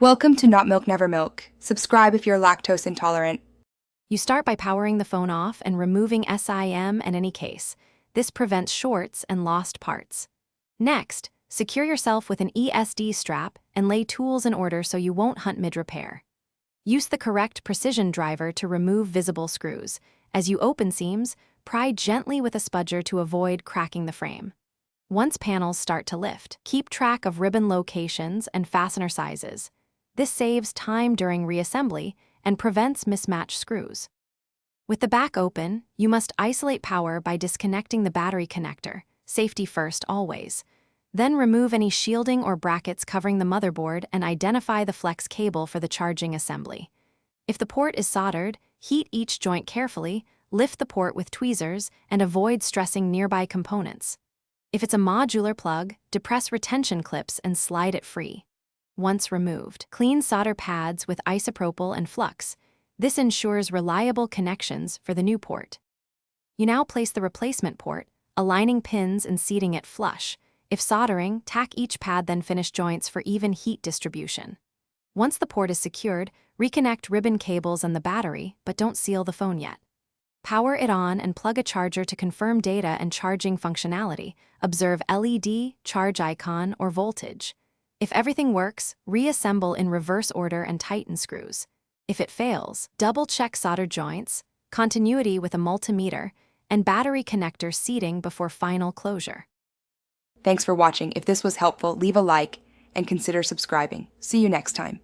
Welcome to Not Milk Never Milk. Subscribe if you're lactose intolerant. You start by powering the phone off and removing SIM and any case. This prevents shorts and lost parts. Next, secure yourself with an ESD strap and lay tools in order so you won't hunt mid-repair. Use the correct precision driver to remove visible screws. As you open seams, pry gently with a spudger to avoid cracking the frame. Once panels start to lift, keep track of ribbon locations and fastener sizes. This saves time during reassembly and prevents mismatched screws. With the back open, you must isolate power by disconnecting the battery connector, safety first always. Then remove any shielding or brackets covering the motherboard and identify the flex cable for the charging assembly. If the port is soldered, heat each joint carefully, lift the port with tweezers, and avoid stressing nearby components. If it's a modular plug, depress retention clips and slide it free. Once removed, clean solder pads with isopropyl and flux. This ensures reliable connections for the new port. You now place the replacement port, aligning pins and seating it flush. If soldering, tack each pad, then finish joints for even heat distribution. Once the port is secured, reconnect ribbon cables and the battery, but don't seal the phone yet. Power it on and plug a charger to confirm data and charging functionality. Observe LED, charge icon, or voltage. If everything works, reassemble in reverse order and tighten screws. If it fails, double-check solder joints, continuity with a multimeter, and battery connector seating before final closure. Thanks for watching. If this was helpful, leave a like and consider subscribing. See you next time.